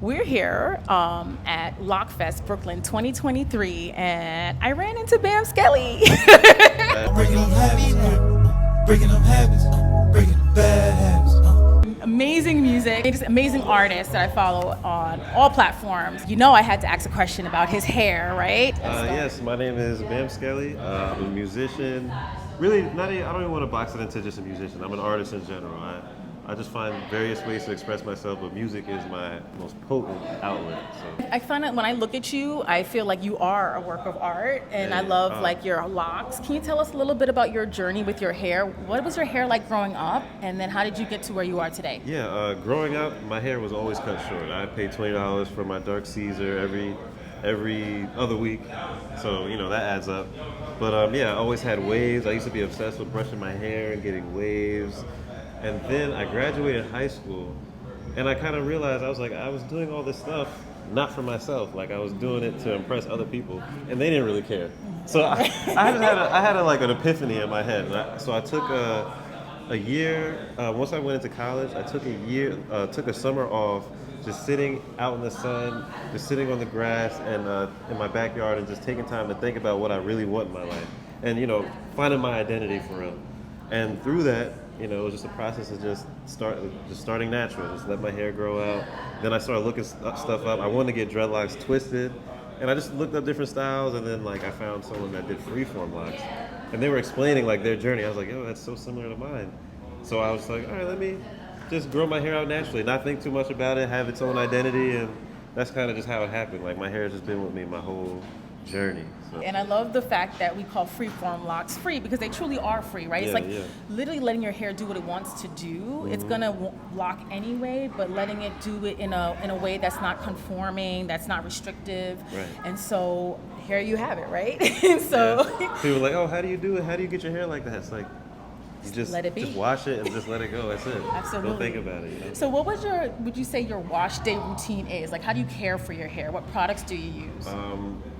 We're here at Lockfest Brooklyn 2023, and I ran into BamSkelly. Breaking them habits, breaking them habits, breaking them bad habits. Amazing music, just amazing artist that I follow on all platforms. You know I had to ask a question about his hair, right? Yes, my name is BamSkelly. I'm a musician. Really, I don't even want to box it into just a musician. I'm an artist in general. I just find various ways to express myself, but music is my most potent outlet. So. I find that when I look at you, I feel like you are a work of art, and I love like your locks. Can you tell us a little bit about your journey with your hair? What was your hair like growing up, and then how did you get to where you are today? Yeah, growing up, my hair was always cut short. I paid $20 for my dark Caesar every other week, so you know that adds up. But yeah, I always had waves. I used to be obsessed with brushing my hair and getting waves. And then I graduated high school, and I kind of realized I was doing all this stuff not for myself. Like I was doing it to impress other people, and they didn't really care. So I had an epiphany in my head. So I took a year. Once I went into college, I took took a summer off, just sitting out in the sun, just sitting on the grass and in my backyard, and just taking time to think about what I really want in my life, and finding my identity for real. And through that, it was just a process of just starting natural, just let my hair grow out. Then I started looking stuff up. I wanted to get dreadlocks twisted, and I just looked up different styles, and then I found someone that did Freeform locks, and they were explaining their journey. I was like, yo, that's so similar to mine. So I was like, all right, let me just grow my hair out naturally, not think too much about it, have its own identity, and that's kind of just how it happened. My hair has just been with me my whole journey. So. And I love the fact that we call Freeform locks free, because they truly are free, right? Yeah, it's literally letting your hair do what it wants to do. Mm-hmm. It's gonna lock anyway, but letting it do it in a way that's not conforming, that's not restrictive. Right. And so here you have it, right? So people are like, oh, how do you do it? How do you get your hair like that? It's like, you just let it be. Just wash it and just let it go. That's it. Absolutely. Don't think about it. So what would you say your wash day routine is? Like, how do you care for your hair? What products do you use?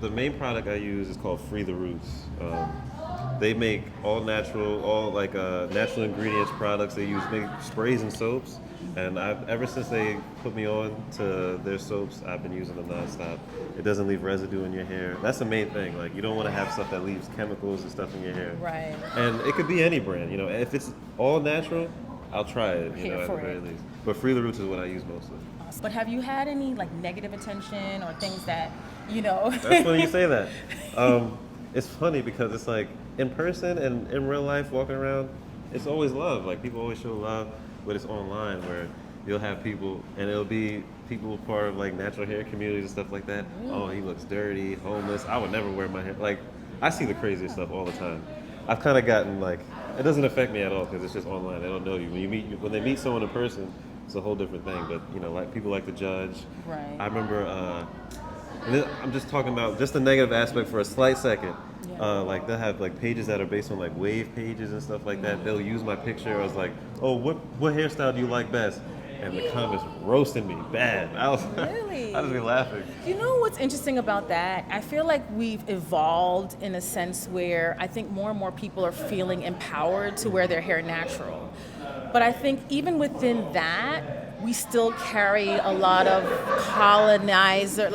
The main product I use is called Free the Roots. They make all natural, natural ingredients products. They make sprays and soaps. And ever since they put me on to their soaps, I've been using them nonstop. It doesn't leave residue in your hair. That's the main thing. You don't want to have stuff that leaves chemicals and stuff in your hair. Right. And it could be any brand. If it's all natural, I'll try it. At the very least. But Free the Roots is what I use mostly. But have you had any negative attention or things that That's funny you say that. It's funny because it's in person and in real life walking around, it's always love. People always show love. But it's online where you'll have people, and it'll be people part of natural hair communities and stuff like that. Oh, he looks dirty, homeless. I would never wear my hair. I see the craziest stuff all the time. I've kind of gotten it doesn't affect me at all because it's just online. They don't know you. When they meet someone in person, it's a whole different thing. But people like to judge. Right. I remember. I'm just talking about just the negative aspect for a slight second. Yeah. They'll have pages that are based on wave pages and stuff like that. They'll use my picture. I was like, oh, what hairstyle do you like best? And the comments roasting me bad. I was really? I just be laughing. You know what's interesting about that? I feel like we've evolved in a sense where I think more and more people are feeling empowered to wear their hair natural. But I think even within that, we still carry a lot of colonizer,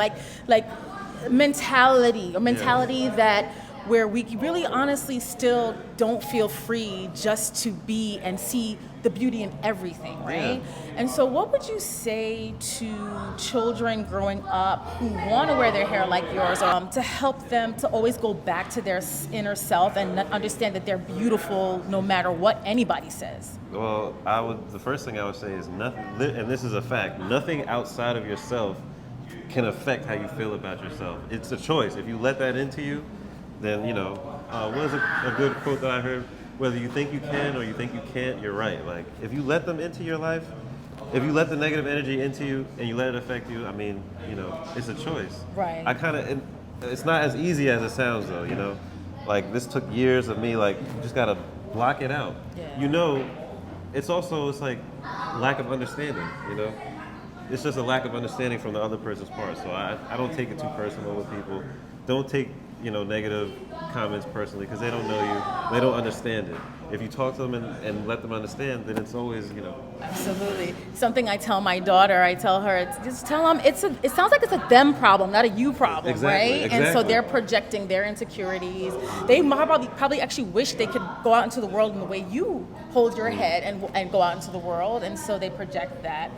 mentality that where we really honestly still don't feel free just to be and see the beauty in everything, right? Yeah. And so what would you say to children growing up who want to wear their hair like yours, to help them to always go back to their inner self and understand that they're beautiful no matter what anybody says? Well, the first thing I would say is nothing, and this is a fact, nothing outside of yourself can affect how you feel about yourself. It's a choice. If you let that into you, then, what is a good quote that I heard? Whether you think you can or you think you can't, you're right. If you let them into your life, if you let the negative energy into you and you let it affect you, it's a choice. Right. It's not as easy as it sounds though, this took years of me, you just gotta block it out. Yeah. It's lack of understanding, It's just a lack of understanding from the other person's part. So I don't take it too personal with people. Don't take negative comments personally because they don't know you, they don't understand it. If you talk to them and let them understand, then it's always, Absolutely. Something I tell my daughter, I tell her, just tell them it sounds like it's a them problem, not a you problem, Exactly, right? And so exactly. they're projecting their insecurities. They probably actually wish they could go out into the world in the way you hold your head and go out into the world. And so they project that,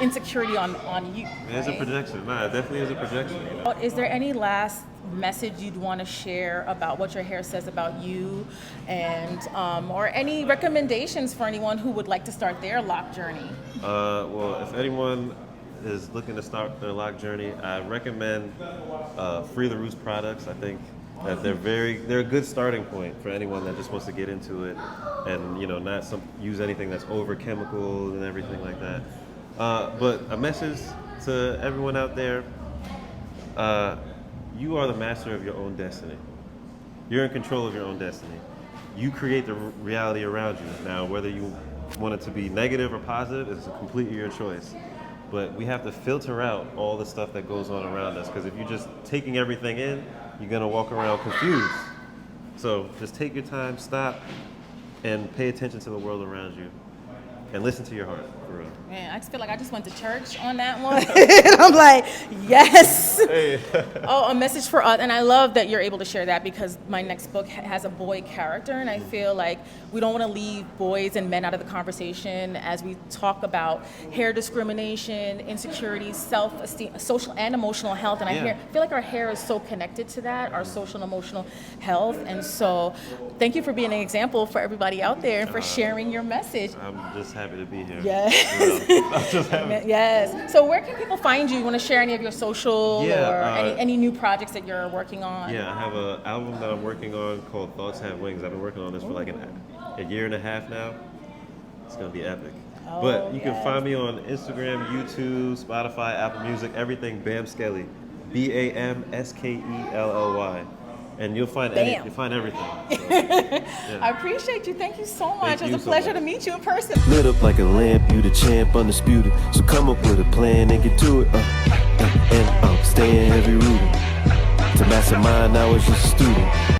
insecurity on you. It's a right? projection. Nah, it definitely is a projection. Is there any last message you'd want to share about what your hair says about you, and or any recommendations for anyone who would like to start their lock journey? Well, if anyone is looking to start their lock journey, I recommend Free the Roots products. I think that they're a good starting point for anyone that just wants to get into it, and not use anything that's over chemical and everything like that. But a message to everyone out there: you are the master of your own destiny. You're in control of your own destiny. You create the reality around you. Now, whether you want it to be negative or positive, it's completely your choice. But we have to filter out all the stuff that goes on around us, because if you're just taking everything in, you're gonna walk around confused. So just take your time, stop, and pay attention to the world around you, and listen to your heart, for real. Man, I just feel like I just went to church on that one. And I'm like, yes. Hey. Oh, a message for us. And I love that you're able to share that, because my next book has a boy character. And I feel like we don't want to leave boys and men out of the conversation as we talk about hair discrimination, insecurities, self-esteem, social and emotional health. And I feel like our hair is so connected to that, our social and emotional health. And so thank you for being an example for everybody out there and for sharing your message. I'm just happy to be here. Yes. I'm just happy. Yes. So where can people find you? You want to share any of your social Yeah, or any new projects that you're working on? Yeah, I have an album that I'm working on called Thoughts Have Wings. I've been working on this for like a year and a half now. It's going to be epic. Oh, But you can yes. find me on Instagram, YouTube, Spotify, Apple Music, everything BamSkelly. BamSkelly. And you'll find you'll find everything. So, I appreciate you. Thank you so much. Thank It you was a so pleasure much. to meet you in person. Lit up like a lamp, you the champ, undisputed. So come up with a plan and get to it. And I'm staying heavy rooted. To mastermind, I was just a student.